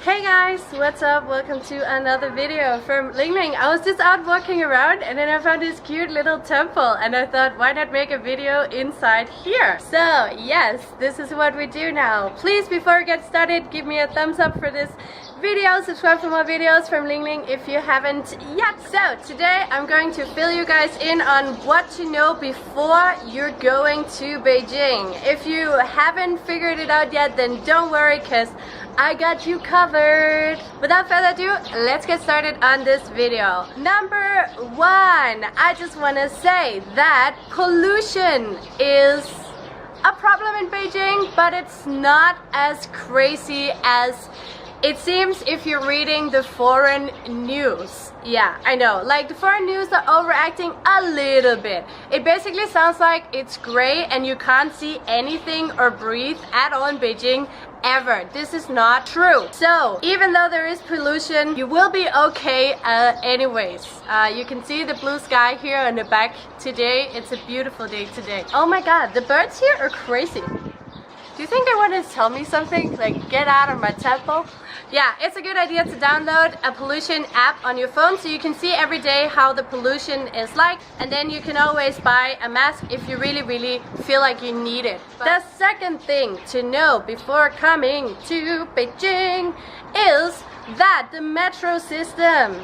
Hey guys, what's up? Welcome to another video from Ling Ling. I was just out walking around and then I found this cute little temple and I thought, why not make a video inside here? So yes, this is what we do now. Please, before we get started, give me a thumbs up for this video, subscribe for more videos from Ling Ling if you haven't yet. So today I'm going to fill you guys in on what to know before you're going to Beijing. If you haven't figured it out yet, then don't worry, because I got you covered. Without further ado, let's get started on this video. Number one, I just want to say that pollution is a problem in Beijing, but it's not as crazy as it seems if you're reading the foreign news. Yeah, I know, like the foreign news are overacting a little bit. It basically sounds like it's gray and you can't see anything or breathe at all in Beijing ever. This is not true. So even though there is pollution, you will be okay anyways. You can see the blue sky here on the back today. It's a beautiful day today. Oh my god, the birds here are crazy. Do you think they want to tell me something? Like, get out of my temple? Yeah, it's a good idea to download a pollution app on your phone so you can see every day how the pollution is like, and then you can always buy a mask if you really feel like you need it. The second thing to know before coming to Beijing is that the metro system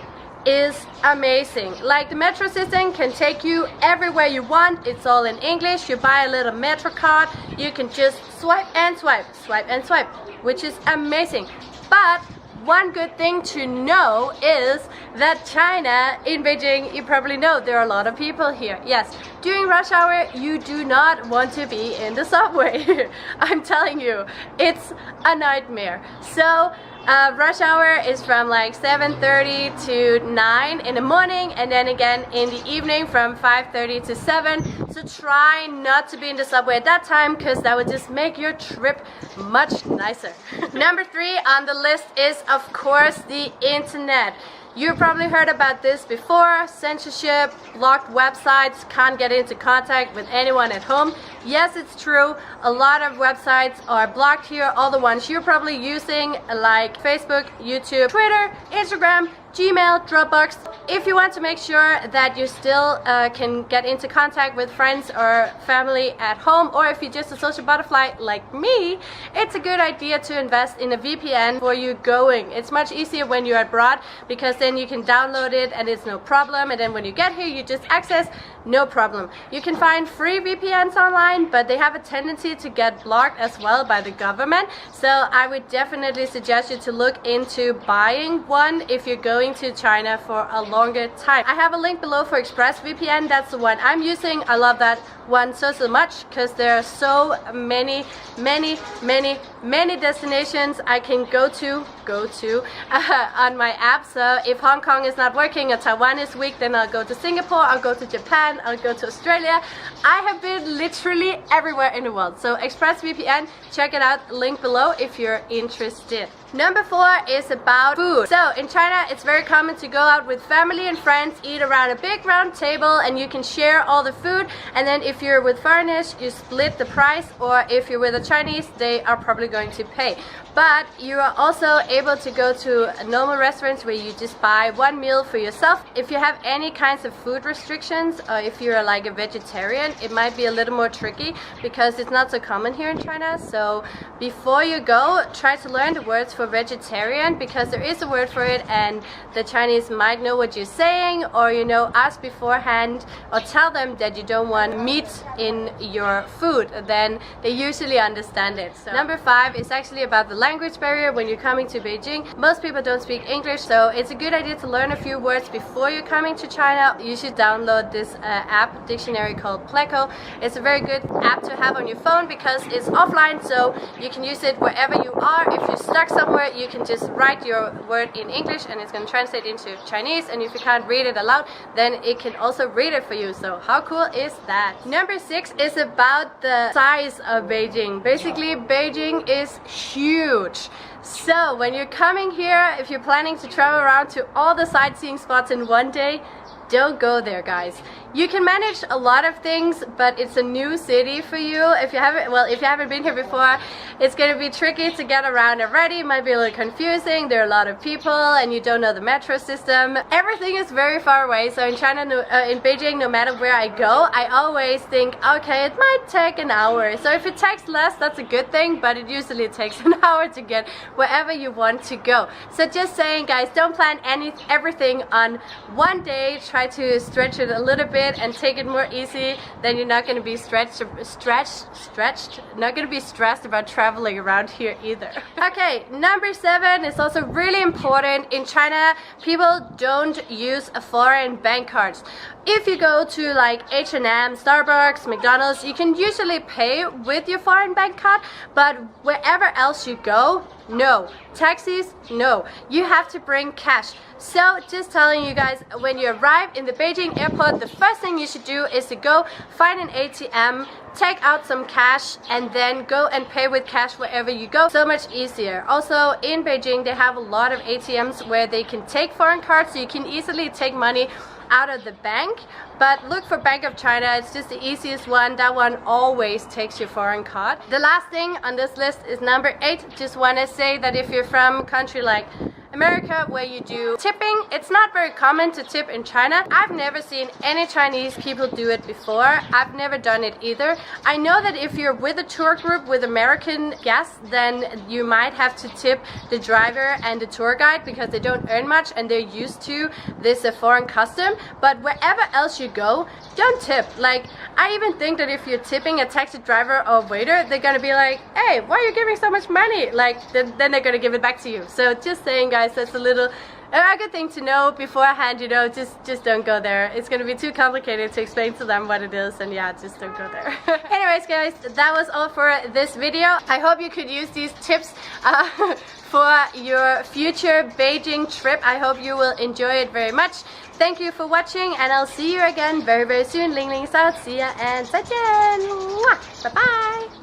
is amazing. Like, the metro system can take you everywhere you want. It's all in English. You buy a little metro card, you can just swipe and swipe, swipe and swipe, which is amazing. But one good thing to know is that China, in Beijing, you probably know there are a lot of people here. Yes, during rush hour you do not want to be in the subway. I'm telling you, it's a nightmare. So rush hour is from like 7:30 to 9 in the morning, and then again in the evening from 5:30 to 7. So try not to be in the subway at that time, because that would just make your trip much nicer. Number 3 on the list is, of course, the internet. You've probably heard about this before. Censorship, blocked websites, can't get into contact with anyone at home. Yes, it's true. A lot of websites are blocked here. All the ones you're probably using, like Facebook, YouTube, Twitter, Instagram, Gmail, Dropbox. If you want to make sure that you still can get into contact with friends or family at home, or if you're just a social butterfly like me, it's a good idea to invest in a VPN for you going. It's much easier when you're abroad, because then you can download it and it's no problem, and then when you get here you just access, no problem. You can find free VPNs online, but they have a tendency to get blocked as well by the government. So I would definitely suggest you to look into buying one if you're going to China for a longer time. I have a link below for ExpressVPN. That's the one I'm using. I love that one so much, because there are so many destinations I can go to on my app. So if Hong Kong is not working or Taiwan is weak, then I'll go to Singapore, I'll go to Japan, I'll go to Australia. I have been literally everywhere in the world. So ExpressVPN, check it out, link below if you're interested. Number 4 is about food. So in China, it's very common to go out with family and friends, eat around a big round table, and you can share all the food. And then if you're with foreigners, you split the price, or if you're with the Chinese, they are probably going to pay. But you are also able to go to normal restaurants where you just buy one meal for yourself. If you have any kinds of food restrictions, or if you're like a vegetarian, it might be a little more tricky, because it's not so common here in China. So before you go, try to learn the words for vegetarian, because there is a word for it and the Chinese might know what you're saying, or ask beforehand or tell them that you don't want meat in your food. Then they usually understand it. So number 5 is actually about the language barrier when you're coming to Beijing. Most people don't speak English, so it's a good idea to learn a few words before you're coming to China. You should download this app dictionary called Pleco. It's a very good app to have on your phone, because it's offline, so you can use it wherever you are. If you're stuck somewhere, you can just write your word in English and it's going to translate into Chinese, and if you can't read it aloud, then it can also read it for you. So how cool is that? Number 6 is about the size of Beijing. Basically, Beijing is huge. So when you're coming here, if you're planning to travel around to all the sightseeing spots in one day, don't go there, guys. you can manage a lot of things, but it's a new city for you. If you haven't been here before, it's going to be tricky to get around already. It might be a little confusing. There are a lot of people and you don't know the metro system. Everything is very far away. So in China, in Beijing, no matter where I go, I always think, okay, it might take an hour. So if it takes less, that's a good thing, but it usually takes an hour to get wherever you want to go. So just saying, guys, don't plan everything on one day. Try to stretch it a little bit and take it more easy. Then you're not going to be not going to be stressed about traveling around here either. Okay, number 7 is also really important. In China, people don't use foreign bank cards. If you go to like H&M, Starbucks, McDonald's, you can usually pay with your foreign bank card, but wherever else you go, no. Taxis, no. You have to bring cash. So just telling you guys, when you arrive in the Beijing airport, the first thing you should do is to go find an ATM, take out some cash, and then go and pay with cash wherever you go. So much easier. Also in Beijing, they have a lot of ATMs where they can take foreign cards, so you can easily take money out of the bank. But look for Bank of China, it's just the easiest one. That one always takes your foreign card. The last thing on this list is number 8. Just want to say that if you're from a country like America where you do tipping, it's not very common to tip in China. I've never seen any Chinese people do it before. I've never done it either. I know that if you're with a tour group with American guests, then you might have to tip the driver and the tour guide because they don't earn much and they're used to this foreign custom. But wherever else you go, don't tip. Like, I even think that if you're tipping a taxi driver or waiter, they're gonna be like, hey, why are you giving so much money? Like, then they're gonna give it back to you. So just saying, guys, that's a good thing to know beforehand, you know. Just don't go there. It's gonna be too complicated to explain to them what it is, and yeah, just don't go there. Anyways, guys, that was all for this video. I hope you could use these tips for your future Beijing trip. I hope you will enjoy it very much. Thank you for watching, and I'll see you again very, very soon. Ling Ling out. See ya and 再见. Bye bye.